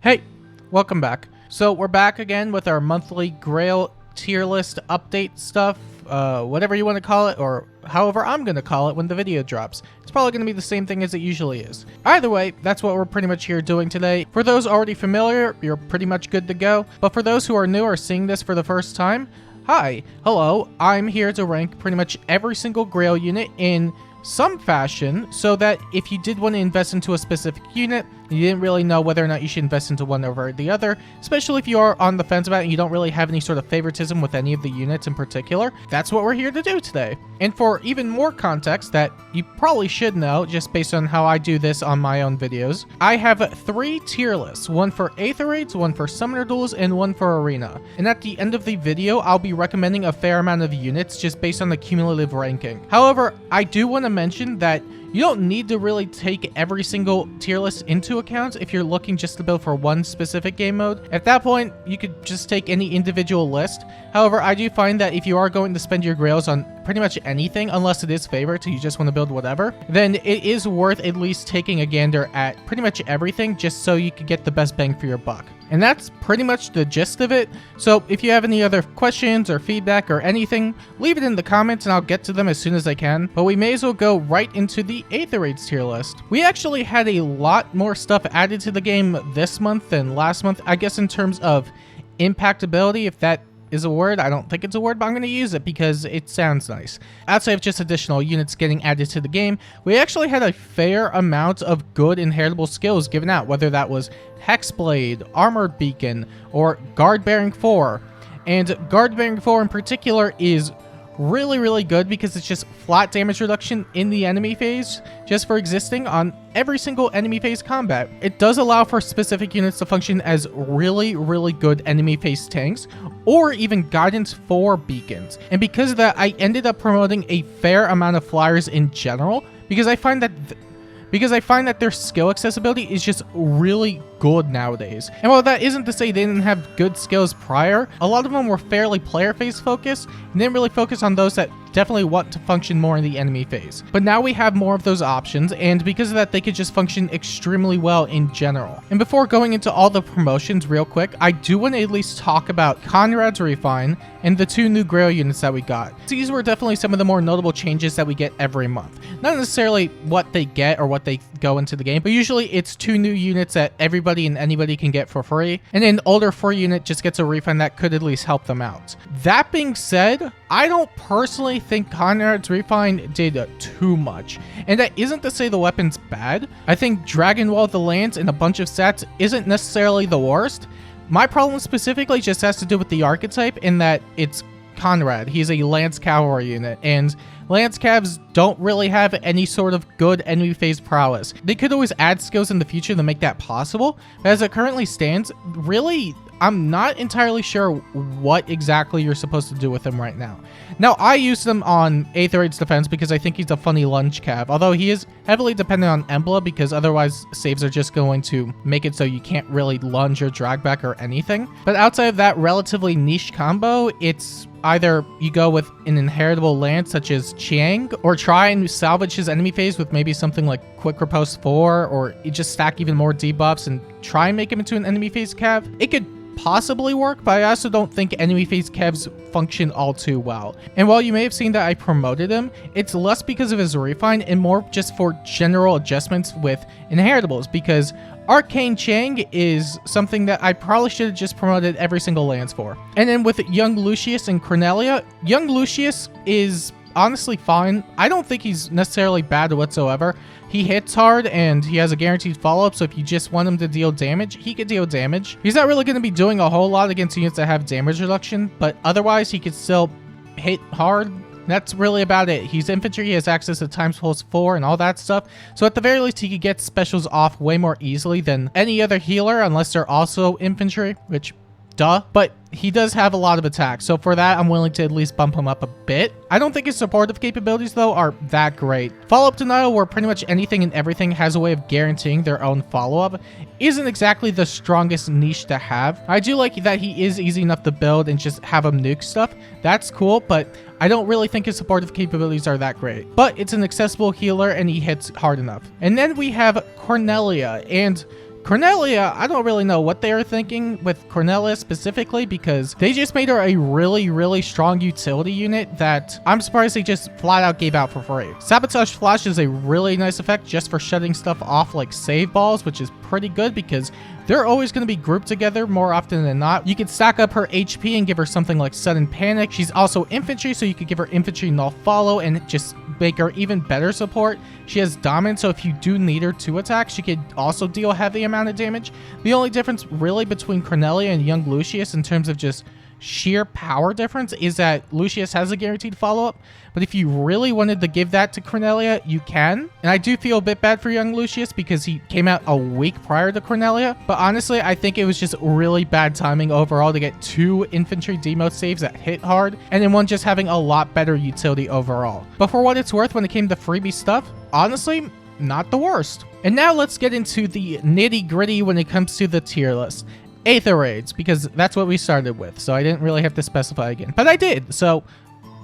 Hey, welcome back. So we're back again with our monthly Grail tier list update stuff, whatever you want to call it, or however I'm going to call it when the video drops. It's probably going to be the same thing as it usually is. Either way, that's what we're pretty much here doing today. For those already familiar, you're pretty much good to go. But for those who are new or seeing this for the first time, hi, hello, I'm here to rank pretty much every single Grail unit in some fashion, so that if you did want to invest into a specific unit, you didn't really know whether or not you should invest into one over the other, especially if you are on the fence about it and you don't really have any sort of favoritism with any of the units in particular. That's what we're here to do today. And for even more context that you probably should know, just based on how I do this on my own videos, I have 3 tier lists, one for Aether raids, one for Summoner Duels, and one for Arena. And at the end of the video, I'll be recommending a fair amount of units just based on the cumulative ranking. However, I do want to mention that you don't need to really take every single tier list into account if you're looking just to build for one specific game mode. At that point, you could just take any individual list. However, I do find that if you are going to spend your grails on pretty much anything, unless it is favorite, so you just want to build whatever, then it is worth at least taking a gander at pretty much everything just so you could get the best bang for your buck. And that's pretty much the gist of it. So if you have any other questions or feedback or anything, leave it in the comments and I'll get to them as soon as I can. But we may as well go right into the Aether raids tier list. We actually had a lot more stuff added to the game this month than last month, I guess in terms of impactability, if that is a word. I don't think it's a word, but I'm going to use it because it sounds nice. Outside of just additional units getting added to the game, we actually had a fair amount of good inheritable skills given out, whether that was Hexblade, Armored Beacon, or Guard Bearing 4. And Guard Bearing 4 in particular is really good because it's just flat damage reduction in the enemy phase just for existing on every single enemy phase combat. It does allow for specific units to function as really good enemy phase tanks or even guidance for beacons. And because of that, I ended up promoting a fair amount of flyers in general because I find that their skill accessibility is just really good nowadays. And while that isn't to say they didn't have good skills prior, a lot of them were fairly player phase focused and didn't really focus on those that definitely want to function more in the enemy phase. But now we have more of those options, and because of that, they could just function extremely well in general. And before going into all the promotions real quick, I do want to at least talk about Conrad's Refine and the 2 new Grail units that we got. These were definitely some of the more notable changes that we get every month. Not necessarily what they get or what they go into the game, but usually it's 2 new units that everybody and anybody can get for free, and an older 4 unit just gets a refine that could at least help them out. That being said, I don't personally think Conrad's Refine did too much, and that isn't to say the weapon's bad. I think Dragon Wall the Lance and a bunch of stats isn't necessarily the worst. My problem specifically just has to do with the archetype in that it's Conrad. He's a Lance Cavalry unit, and Lance Cavs don't really have any sort of good enemy phase prowess. They could always add skills in the future to make that possible, but as it currently stands, really, I'm not entirely sure what exactly you're supposed to do with him right now. Now, I use them on Aether raid's defense because I think he's a funny lunge cav, although he is heavily dependent on Emblem because otherwise saves are just going to make it so you can't really lunge or drag back or anything. But outside of that relatively niche combo, it's either you go with an inheritable lance such as Chiang, or try and salvage his enemy phase with maybe something like Quick Riposte 4, or you just stack even more debuffs and try and make him into an enemy phase cav. It could possibly work, but I also don't think enemy phase cavs function all too well. And while you may have seen that I promoted him, it's less because of his refine and more just for general adjustments with inheritables, because Arcane Chang is something that I probably should have just promoted every single lance for. And then with Young Lucius and Cornelia, Young Lucius is honestly fine. I don't think he's necessarily bad whatsoever. He hits hard and he has a guaranteed follow-up, so if you just want him to deal damage, he could deal damage. He's not really going to be doing a whole lot against units that have damage reduction, but otherwise he could still hit hard. That's really about it. He's infantry, he has access to times pulse 4 and all that stuff, so at the very least he could get specials off way more easily than any other healer, unless they're also infantry, which duh, but he does have a lot of attacks, so for that I'm willing to at least bump him up a bit. I don't think his supportive capabilities though are that great. Follow-up denial, where pretty much anything and everything has a way of guaranteeing their own follow-up, isn't exactly the strongest niche to have. I do like that he is easy enough to build and just have him nuke stuff. That's cool, but I don't really think his supportive capabilities are that great. But it's an accessible healer and he hits hard enough. And then we have Cornelia, and Cornelia, I don't really know what they were thinking with Cornelia specifically, because they just made her a really strong utility unit that I'm surprised they just flat out gave out for free. Sabotage Flash is a really nice effect just for shutting stuff off like save balls, which is pretty good because they're always going to be grouped together more often than not. You could stack up her HP and give her something like Sudden Panic. She's also infantry, so you could give her infantry null follow and just make her even better support. She has dominance, so if you do need her to attack, she could also deal a heavy amount of damage. The only difference really between Cornelia and young Lucius in terms of just sheer power difference is that Lucius has a guaranteed follow-up, but if you really wanted to give that to Cornelia, you can. And I do feel a bit bad for young Lucius because he came out a week prior to Cornelia, but honestly, I think it was just really bad timing overall to get 2 infantry demo saves that hit hard, and then one just having a lot better utility overall. But for what it's worth, when it came to freebie stuff, honestly, not the worst. And now let's get into the nitty-gritty when it comes to the tier list. Aether raids, because that's what we started with, so I didn't really have to specify again, but I did. So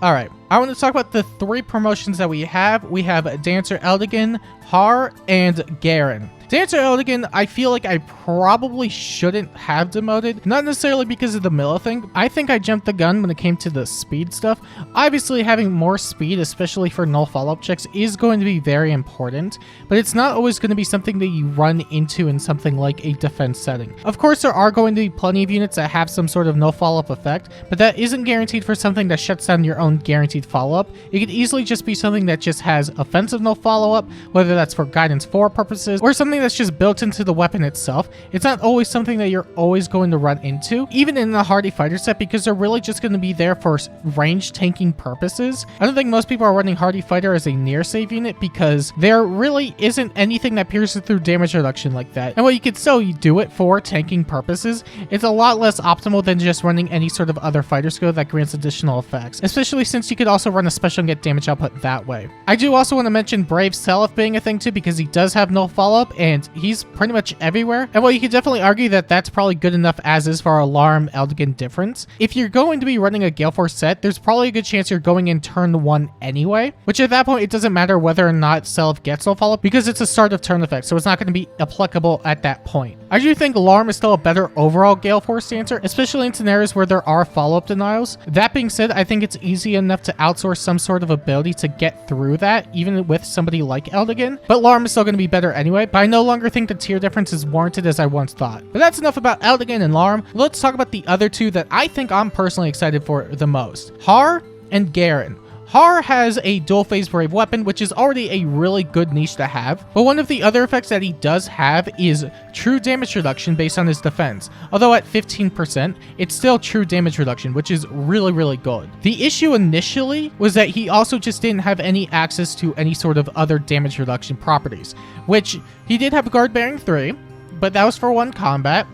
alright, I want to talk about the 3 promotions that we have. We have Dancer Eldigan, Har, and Garen. Dancer Eldigan, I feel like I probably shouldn't have demoted. Not necessarily because of the Milla thing. I think I jumped the gun when it came to the speed stuff. Obviously, having more speed, especially for null follow-up checks, is going to be very important, but it's not always going to be something that you run into in something like a defense setting. Of course, there are going to be plenty of units that have some sort of null follow-up effect, but that isn't guaranteed for something that shuts down your own guaranteed follow-up. It could easily just be something that just has offensive null follow-up, whether that's for guidance 4 purposes, or something that's just built into the weapon itself. It's not always something that you're always going to run into, even in the hardy fighter set, because they're really just going to be there for range tanking purposes. I don't think most people are running hardy fighter as a near save unit because there really isn't anything that pierces through damage reduction like that. And while you could still do it for tanking purposes, it's a lot less optimal than just running any sort of other fighter skill that grants additional effects, especially since you could also run a special and get damage output that way. I do also want to mention Brave Self being a thing too, because he does have null follow-up and he's pretty much everywhere. And while you could definitely argue that that's probably good enough as is for our Alarm Eldigan difference, if you're going to be running a Gale Force set, there's probably a good chance you're going in turn 1 anyway, which at that point it doesn't matter whether or not Self gets null follow-up because it's a start of turn effect, so it's not going to be applicable at that point. I do think Alarm is still a better overall Gale Force dancer, especially in scenarios where there are follow-up denials. That being said, I think it's easy enough to outsource some sort of ability to get through that, even with somebody like Eldigan, but Alarm is still going to be better anyway, but I no longer think the tier difference is warranted as I once thought. But that's enough about Eldigan and Alarm. Let's talk about the other 2 that I think I'm personally excited for the most. Har and Garen. Har has a dual phase brave weapon, which is already a really good niche to have, but one of the other effects that he does have is true damage reduction based on his defense. Although at 15%, it's still true damage reduction, which is really good. The issue initially was that he also just didn't have any access to any sort of other damage reduction properties, which he did have Guard Bearing 3, but that was for 1 combat.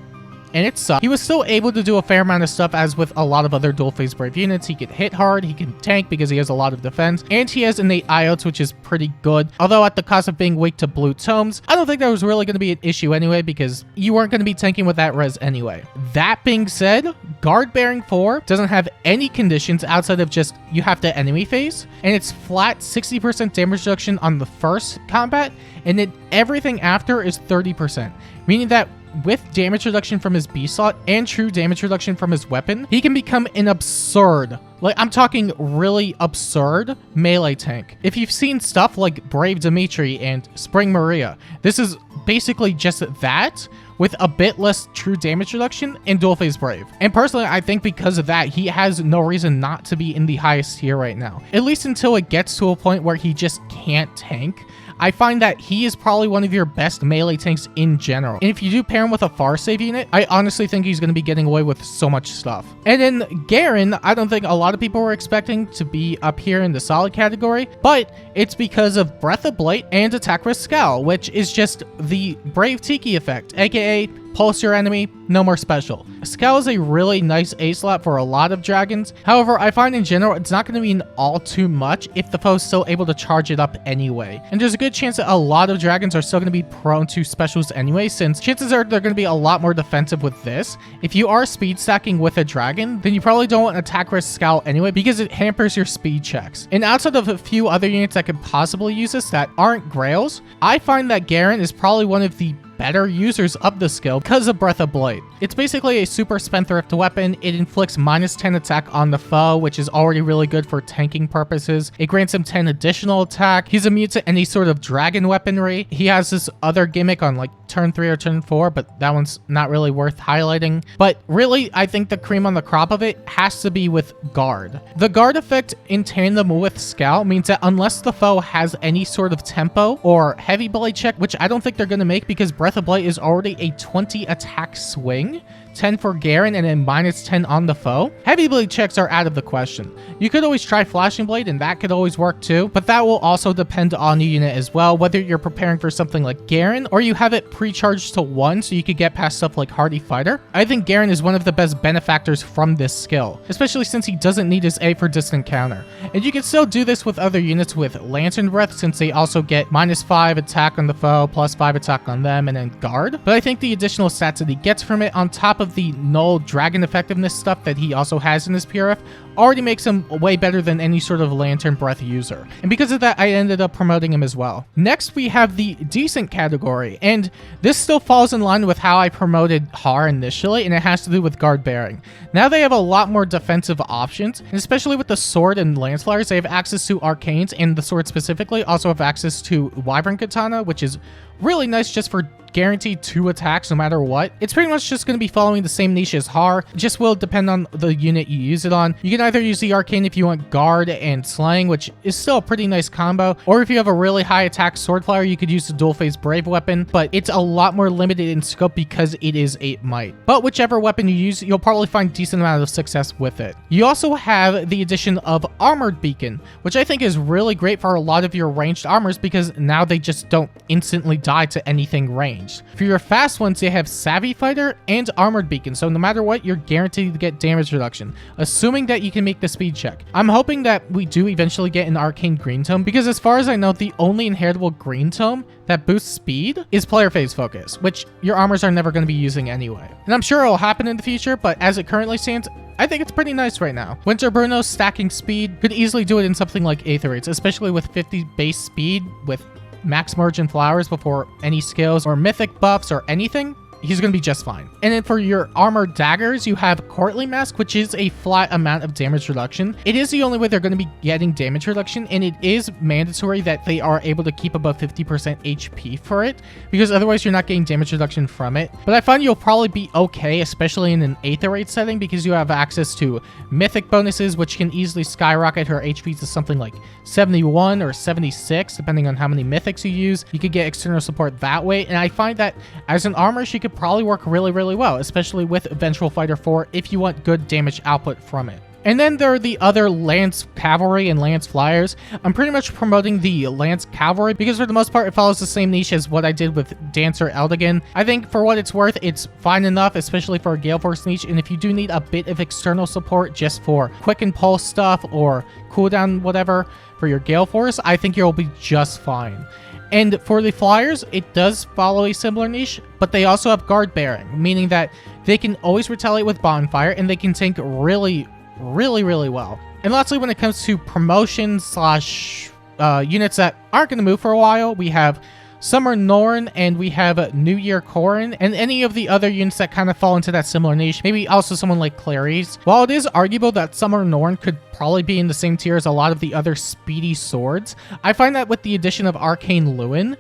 And it sucked. He was still able to do a fair amount of stuff as with a lot of other dual phase brave units. He can hit hard, he can tank because he has a lot of defense, and he has innate IOTs, which is pretty good. Although at the cost of being weak to blue tomes, I don't think that was really going to be an issue anyway because you weren't going to be tanking with that res anyway. That being said, Guard Bearing 4 doesn't have any conditions outside of just you have to enemy phase, and it's flat 60% damage reduction on the first combat, and then everything after is 30%, meaning that with damage reduction from his B slot and true damage reduction from his weapon, he can become an absurd, like I'm talking really absurd, melee tank. If you've seen stuff like Brave Dimitri and Spring Maria, this is basically just that with a bit less true damage reduction and dual phase brave. And personally, I think because of that, he has no reason not to be in the highest tier right now, at least until it gets to a point where he just can't tank. I find that he is probably one of your best melee tanks in general. And if you do pair him with a far save unit, I honestly think he's going to be getting away with so much stuff. And then Garen, I don't think a lot of people were expecting to be up here in the solid category, but it's because of Breath of Blight and Attack Risk Scowl, which is just the Brave Tiki effect, aka pulse your enemy, no more special. Scowl is a really nice A slot for a lot of dragons. However, I find in general it's not going to mean all too much if the foe's still able to charge it up anyway. And there's a good chance that a lot of dragons are still going to be prone to specials anyway, since chances are they're going to be a lot more defensive with this. If you are speed stacking with a dragon, then you probably don't want Attack Risk Scowl anyway because it hampers your speed checks. And outside of a few other units that could possibly use this that aren't Grails, I find that Garen is probably one of the better users of the skill because of Breath of Blade. It's basically a super spendthrift weapon. It inflicts -10 attack on the foe, which is already really good for tanking purposes. It grants him 10 additional attack. He's immune to any sort of dragon weaponry. He has this other gimmick on like turn 3 or turn 4, but that one's not really worth highlighting. But really, I think the cream on the crop of it has to be with guard. The guard effect in tandem with scout means that unless the foe has any sort of tempo or heavy blade check, which I don't think they're going to make because Breath of Blade is already a 20 attack swing, 10 for Garen and then -10 on the foe, heavy blade checks are out of the question. You could always try Flashing Blade and that could always work too, but that will also depend on the unit as well, whether you're preparing for something like Garen or you have it pre-charged to 1 so you could get past stuff like Hardy Fighter. I think Garen is one of the best benefactors from this skill, especially since he doesn't need his A for distant counter. And you can still do this with other units with Lantern Breath since they also get -5 attack on the foe, +5 attack on them, and then guard. But I think the additional stats that he gets from it on top of the null dragon effectiveness stuff that he also has in his PRF already makes him way better than any sort of Lantern Breath user. And because of that, I ended up promoting him as well. Next, we have the decent category, and this still falls in line with how I promoted Har initially, and it has to do with guard bearing. Now they have a lot more defensive options, and especially with the sword and lance flyers, they have access to arcanes, and the sword specifically also have access to Wyvern Katana, which is really nice just for guaranteed 2 attacks no matter what. It's pretty much just going to be following the same niche as Har. It just will depend on the unit you use it on. You can either use the arcane if you want guard and slaying, which is still a pretty nice combo, or if you have a really high attack sword flyer, you could use the dual phase brave weapon, but it's a lot more limited in scope because it is 8 might. But whichever weapon you use, you'll probably find decent amount of success with it. You also have the addition of Armored Beacon, which I think is really great for a lot of your ranged armors because now they just don't instantly die to anything ranged. For your fast ones, they have Savvy Fighter and Armored Beacon, so no matter what, you're guaranteed to get damage reduction, assuming that you can make the speed check. I'm hoping that we do eventually get an Arcane Green Tome, because as far as I know, the only inheritable Green Tome that boosts speed is player phase focus, which your armors are never going to be using anyway. And I'm sure it will happen in the future, but as it currently stands, I think it's pretty nice right now. Winter Bruno stacking speed could easily do it in something like Aether, especially with 50 base speed with max margin flowers before any skills or mythic buffs or anything. He's going to be just fine. And then for your armored daggers, you have Courtly Mask, which is a flat amount of damage reduction. It is the only way they're going to be getting damage reduction, and it is mandatory that they are able to keep above 50% HP for it, because otherwise you're not getting damage reduction from it. But I find you'll probably be okay, especially in an Aether setting, because you have access to mythic bonuses, which can easily skyrocket her HP to something like 71 or 76, depending on how many mythics you use. You could get external support that way, and I find that as an armor, she could probably work really well, especially with Vengeful Fighter 4 if you want good damage output from it. And then there are the other Lance Cavalry and Lance Flyers. I'm pretty much promoting the Lance Cavalry because for the most part it follows the same niche as what I did with Dancer Eldigan. I think for what it's worth, it's fine enough, especially for a Gale Force niche, and if you do need a bit of external support just for quick and pulse stuff or cooldown whatever for your Gale Force, I think you'll be just fine. And for the Flyers, it does follow a similar niche, but they also have guard bearing, meaning that they can always retaliate with Bonfire and they can tank really well. And lastly, when it comes to promotions slash units that aren't going to move for a while, we have Summer Norn and we have New Year Corrin and any of the other units that kind of fall into that similar niche. Maybe also someone like Clarice. While it is arguable that Summer Norn could probably be in the same tier as a lot of the other speedy swords, I find that with the addition of Arcane Lewin,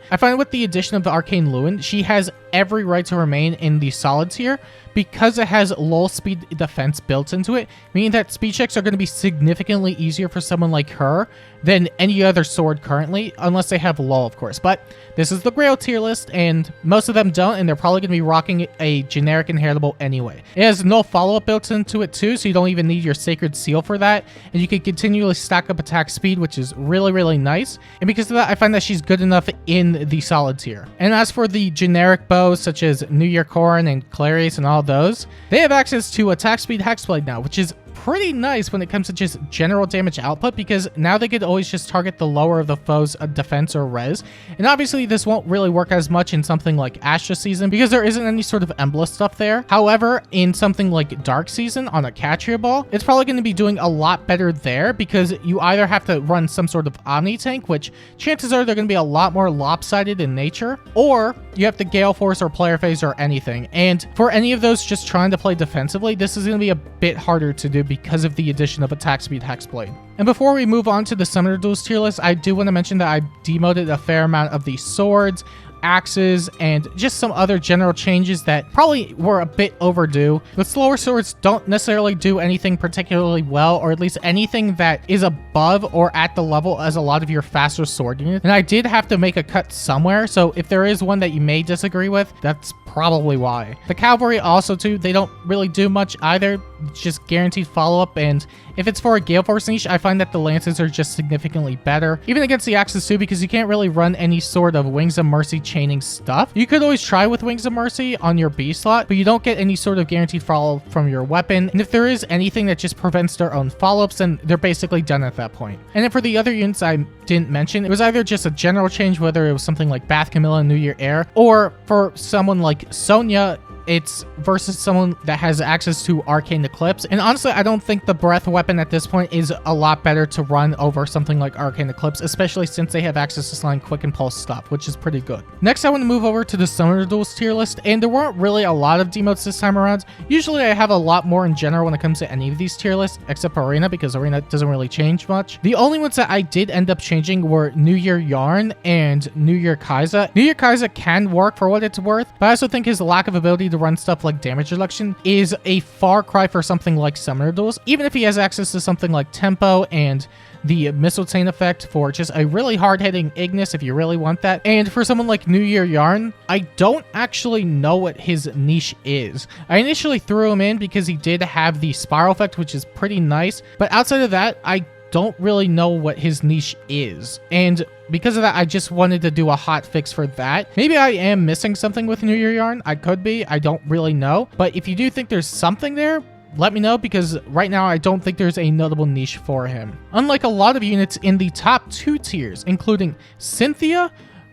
she has every right to remain in the solid tier because it has low speed defense built into it, meaning that speed checks are going to be significantly easier for someone like her than any other sword currently, unless they have low, of course. But this is the Grail tier list, and most of them don't, and they're probably going to be rocking a generic inheritable anyway. It has no follow-up built into it too, so you don't even need your Sacred Seal for that, and you can continually stack up attack speed, which is really nice. And because of that, I find that she's good enough in the solid tier. And as for the generic bows, such as New Year Corrin and Clarice and all those, they have access to attack speed Hexblade now, which is pretty nice when it comes to just general damage output, because now they could always just target the lower of the foe's defense or res. And obviously this won't really work as much in something like Astra Season because there isn't any sort of Emblem stuff there. However, in something like Dark Season on a Catria Ball, it's probably going to be doing a lot better there because you either have to run some sort of Omni Tank, which chances are they're going to be a lot more lopsided in nature, or you have to Gale Force or Player Phase or anything. And for any of those just trying to play defensively, this is going to be a bit harder to do because of the addition of Attack Speed Hexblade. And before we move on to the Summoner Duels tier list, I do want to mention that I demoted a fair amount of the swords, axes, and just some other general changes that probably were a bit overdue. The slower swords don't necessarily do anything particularly well, or at least anything that is above or at the level as a lot of your faster sword units. And I did have to make a cut somewhere, so if there is one that you may disagree with, that's probably why. The cavalry also too, they don't really do much either, just guaranteed follow-up, and if it's for a Gale Force niche, I find that the lances are just significantly better, even against the axes too, because you can't really run any sort of Wings of Mercy chaining stuff. You could always try with Wings of Mercy on your B slot, but you don't get any sort of guaranteed follow from your weapon, and if there is anything that just prevents their own follow-ups, then they're basically done at that point. And then for the other units I didn't mention, it was either just a general change, whether it was something like Bath Camilla and New Year Air, or for someone like Sonya, it's versus someone that has access to Arcane Eclipse. And honestly, I don't think the breath weapon at this point is a lot better to run over something like Arcane Eclipse, especially since they have access to Slime Quick and Pulse stuff, which is pretty good. Next, I want to move over to the Summoner Duels tier list, and there weren't really a lot of demotes this time around. Usually I have a lot more in general when it comes to any of these tier lists, except for Arena, because Arena doesn't really change much. The only ones that I did end up changing were New Year Yarn and New Year Kaiza. New Year Kaiza can work for what it's worth, but I also think his lack of ability to run stuff like damage reduction is a far cry for something like Summoner Duels, even if he has access to something like Tempo and the Mistletoe effect for just a really hard-hitting Ignis if you really want that. And for someone like New Year Yarn, I don't actually know what his niche is. I initially threw him in because he did have the Spiral effect, which is pretty nice, but outside of that, I don't really know what his niche is. And because of that, I just wanted to do a hot fix for that. Maybe I am missing something with New Year Yarn. I could be. I don't really know. But if you do think there's something there, let me know, because right now I don't think there's a notable niche for him. Unlike a lot of units in the top 2 tiers, including Cynthia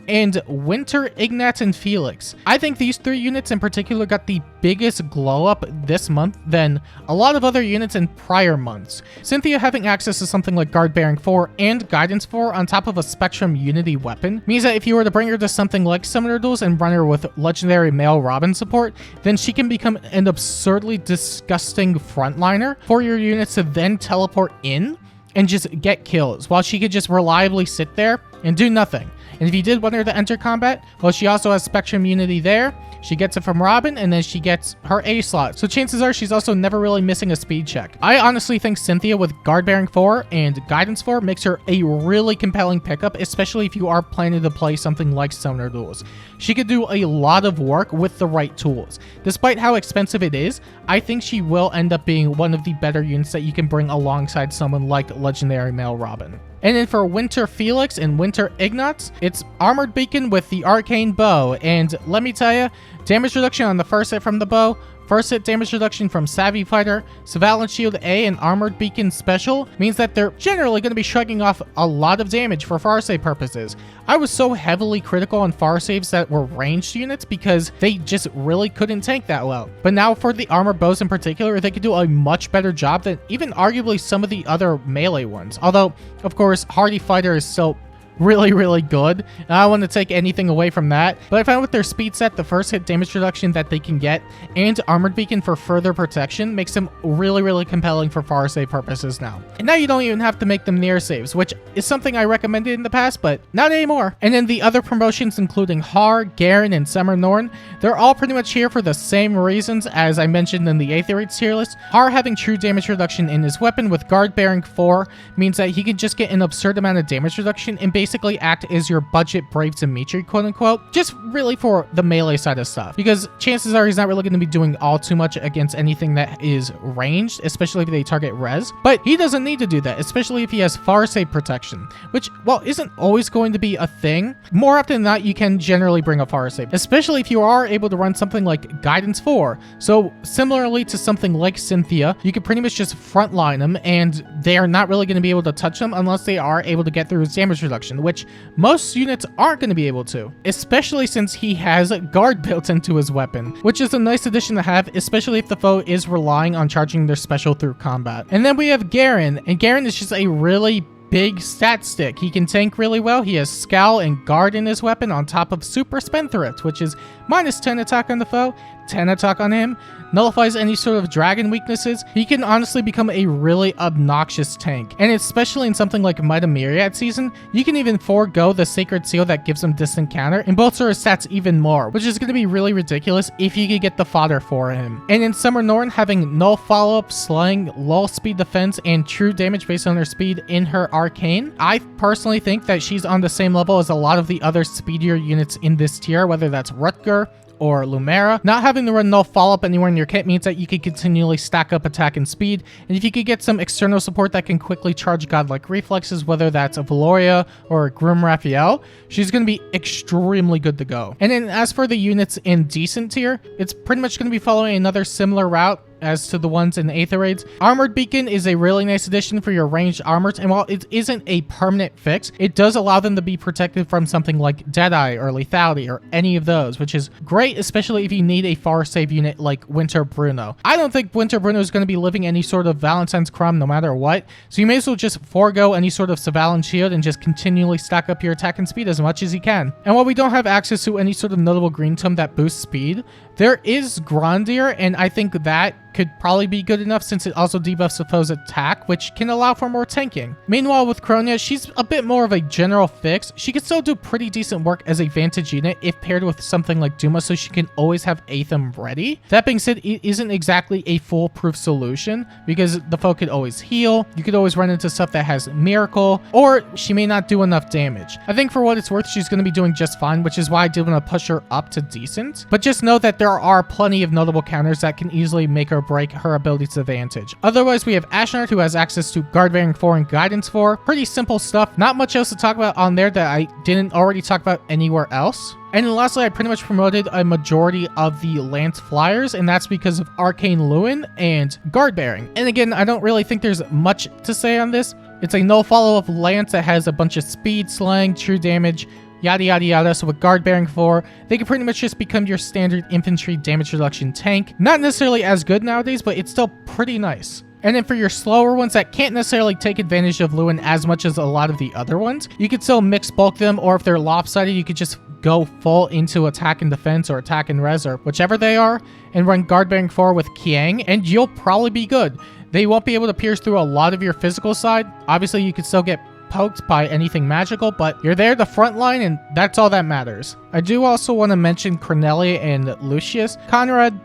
and Winter, Ignat, and Felix, I think these 3 units in particular got the biggest glow up this month than a lot of other units in prior months. Cynthia having access to something like Guard Bearing 4 and Guidance 4 on top of a Spectrum Unity weapon means that if you were to bring her to something like Summoner Duels and run her with Legendary Male Robin support, then she can become an absurdly disgusting frontliner for your units to then teleport in and just get kills, while she could just reliably sit there and do nothing. And if you did want her to enter combat, well, she also has Spectrum Unity there. She gets it from Robin, and then she gets her A slot. So chances are she's also never really missing a speed check. I honestly think Cynthia with Guard Bearing 4 and Guidance 4 makes her a really compelling pickup, especially if you are planning to play something like Summoner Duels. She could do a lot of work with the right tools. Despite how expensive it is, I think she will end up being one of the better units that you can bring alongside someone like Legendary Male Robin. And then for Winter Felix and Winter Ignatz, it's Armored Beacon with the Arcane Bow. And let me tell you, damage reduction on the first hit from the bow, first hit damage reduction from Savvy Fighter, Surveillance Shield A, and Armored Beacon Special means that they're generally going to be shrugging off a lot of damage for far save purposes. I was so heavily critical on far saves that were ranged units because they just really couldn't tank that well. But now for the armor bows in particular, they could do a much better job than even arguably some of the other melee ones. Although, of course, Hardy Fighter is still really good, and I don't want to take anything away from that, but I found with their speed set, the first hit damage reduction that they can get, and Armored Beacon for further protection makes them really compelling for far save purposes now. And now you don't even have to make them near saves, which is something I recommended in the past, but not anymore. And then the other promotions, including Har, Garen, and Summer Norn, they're all pretty much here for the same reasons as I mentioned in the Aether tier list. Har having true damage reduction in his weapon with Guard Bearing 4 means that he can just get an absurd amount of damage reduction and basically basically act as your budget Brave Dimitri, quote unquote, just really for the melee side of stuff, because chances are he's not really going to be doing all too much against anything that is ranged, especially if they target res, but he doesn't need to do that, especially if he has far save protection, which, while isn't always going to be a thing, more often than not, you can generally bring a far save, especially if you are able to run something like Guidance 4. So similarly to something like Cynthia, you can pretty much just frontline them, and they are not really going to be able to touch them unless they are able to get through his damage reduction, which most units aren't going to be able to, especially since he has guard built into his weapon, which is a nice addition to have, especially if the foe is relying on charging their special through combat. And then we have Garen, and Garen is just a really big stat stick. He can tank really well. He has Scowl and Guard in his weapon on top of Super Spendthrift, which is minus 10 attack on the foe, 10 attack on him, nullifies any sort of dragon weaknesses. He can honestly become a really obnoxious tank, and especially in something like Might of Myriad season, you can even forego the Sacred Seal that gives him distant counter and bolster his stats even more, which is going to be really ridiculous if you could get the fodder for him. And in Summer Norn, having null follow-up, slaying, lull speed defense, and true damage based on her speed in her arcane, I personally think that she's on the same level as a lot of the other speedier units in this tier, whether that's Rutger or Lumera. Not having to run null follow-up anywhere in your kit means that you could continually stack up attack and speed, and if you could get some external support that can quickly charge godlike reflexes, whether that's a Valoria or a Grim Raphael, she's going to be extremely good to go. And then as for the units in decent tier, it's pretty much going to be following another similar route as to the ones in Aether raids. Armored Beacon is a really nice addition for your ranged armors, and while it isn't a permanent fix, it does allow them to be protected from something like Deadeye or Lethality or any of those, which is great, especially if you need a far save unit like Winter Bruno. I don't think Winter Bruno is going to be living any sort of Valentine's crumb no matter what, so you may as well just forego any sort of Savalan shield and just continually stack up your attack and speed as much as you can. And while we don't have access to any sort of notable green tome that boosts speed, there is Grondir, and I think that could probably be good enough since it also debuffs the foe's attack, which can allow for more tanking. Meanwhile, with Kronia, she's a bit more of a general fix. She can still do pretty decent work as a vantage unit if paired with something like Duma, so she can always have Aether ready. That being said, it isn't exactly a foolproof solution because the foe could always heal, you could always run into stuff that has Miracle, or she may not do enough damage. I think for what it's worth, she's going to be doing just fine, which is why I did want to push her up to decent. But just know that there are plenty of notable counters that can easily make or break her ability's advantage. Otherwise, we have Ashnard, who has access to Guard Bearing 4 and Guidance 4. Pretty simple stuff. Not much else to talk about on there that I didn't already talk about anywhere else. And then lastly, I pretty much promoted a majority of the Lance Flyers, and that's because of Arcane Lewin and Guard Bearing. And again, I don't really think there's much to say on this. It's a no follow-up Lance that has a bunch of speed, slang, true damage, yada yada yada. So with Guard Bearing 4, they can pretty much just become your standard infantry damage reduction tank. Not necessarily as good nowadays, but it's still pretty nice. And then for your slower ones that can't necessarily take advantage of Lewin as much as a lot of the other ones, you could still mix bulk them, or if they're lopsided, you could just go full into attack and defense or attack and res or whichever they are, and run Guard Bearing 4 with Kiang, and you'll probably be good. They won't be able to pierce through a lot of your physical side. Obviously, you could still get poked by anything magical, but you're there the front line, and that's all that matters. I do also want to mention Cornelia and Lucius. Conrad,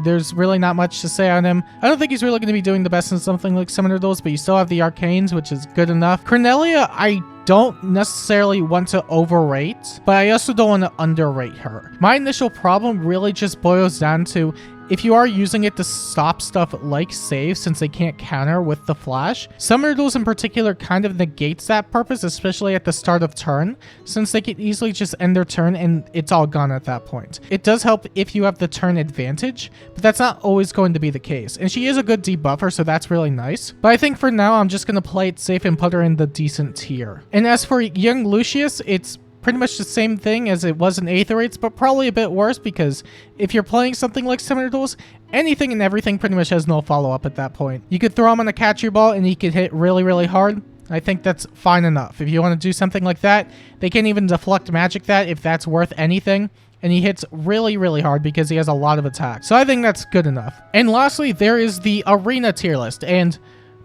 there's really not much to say on him. I don't think he's really going to be doing the best in something like Summoner Duels, but you still have the Arcanes, which is good enough. Cornelia, I don't necessarily want to overrate, but I also don't want to underrate her. My initial problem really just boils down to, if you are using it to stop stuff like save, since they can't counter with the flash, Summoner Duels in particular kind of negates that purpose, especially at the start of turn, since they can easily just end their turn and it's all gone at that point. It does help if you have the turn advantage, but that's not always going to be the case. And she is a good debuffer, so that's really nice. But I think for now, I'm just going to play it safe and put her in the decent tier. And as for young Lucius, it's pretty much the same thing as it was in Aether raids, but probably a bit worse, because if you're playing something like Summoner Duels, anything and everything pretty much has no follow-up at that point. You could throw him on a catcher ball and he could hit really, really hard. I think that's fine enough. If you want to do something like that, they can't even deflect magic that if that's worth anything. And he hits really, really hard because he has a lot of attack. So I think that's good enough. And lastly, there is the Arena tier list. And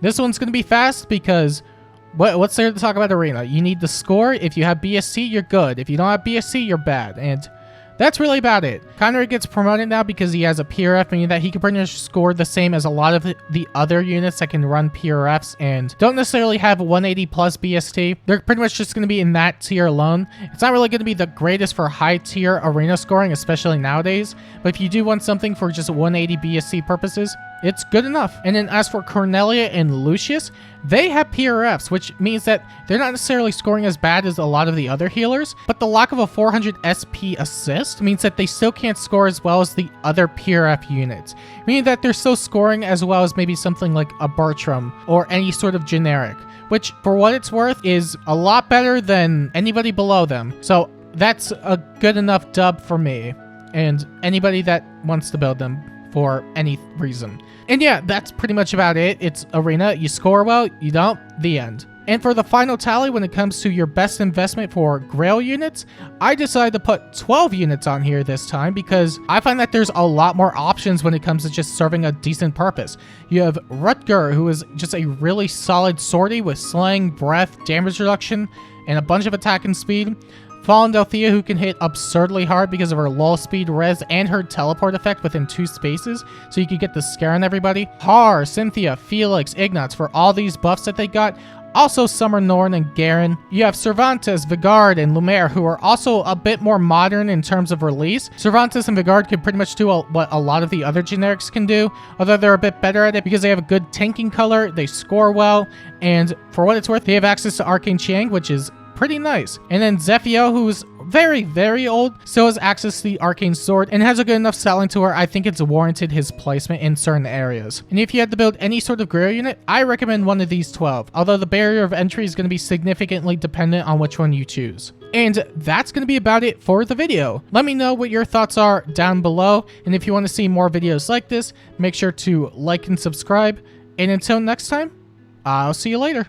this one's going to be fast because what's there to talk about Arena? You need the score. If you have BSC, you're good. If you don't have BSC, you're bad. And That's really about it. Conrad gets promoted now because he has a PRF, meaning that he can pretty much score the same as a lot of the other units that can run PRFs and don't necessarily have 180 plus BST. They're pretty much just going to be in that tier alone. It's not really going to be the greatest for high tier arena scoring, especially nowadays, but if you do want something for just 180 BST purposes, it's good enough. And then as for Cornelia and Lucius, they have PRFs, which means that they're not necessarily scoring as bad as a lot of the other healers, but the lack of a 400 SP assist means that they still can't score as well as the other PRF units, meaning that they're still scoring as well as maybe something like a Bertram or any sort of generic, which for what it's worth is a lot better than anybody below them. So that's a good enough dub for me and anybody that wants to build them for any reason. And yeah, that's pretty much about it. It's arena. You score well, you don't, the end. And for the final tally, when it comes to your best investment for Grail units, I decided to put 12 units on here this time because I find that there's a lot more options when it comes to just serving a decent purpose. You have Rutger, who is just a really solid sortie with slaying, breath, damage reduction, and a bunch of attack and speed. Fallen Delthea, who can hit absurdly hard because of her low speed res and her teleport effect within 2 spaces, so you can get the scare on everybody. Har, Cynthia, Felix, Ignatz, for all these buffs that they got. Also Summer Norn and Garen. You have Cervantes, Vigard, and Lumiere, who are also a bit more modern in terms of release. Cervantes and Vigard can pretty much do what a lot of the other generics can do, although they're a bit better at it because they have a good tanking color, they score well, and for what it's worth, they have access to Arcane Chiang, which is pretty nice. And then Zephyr, who's very, very old, still has access to the Arcane Sword and has a good enough selling to where I think it's warranted his placement in certain areas. And if you had to build any sort of Grail unit, I recommend one of these 12, although the barrier of entry is going to be significantly dependent on which one you choose. And that's going to be about it for the video. Let me know what your thoughts are down below, and if you want to see more videos like this, make sure to like and subscribe. And until next time, I'll see you later.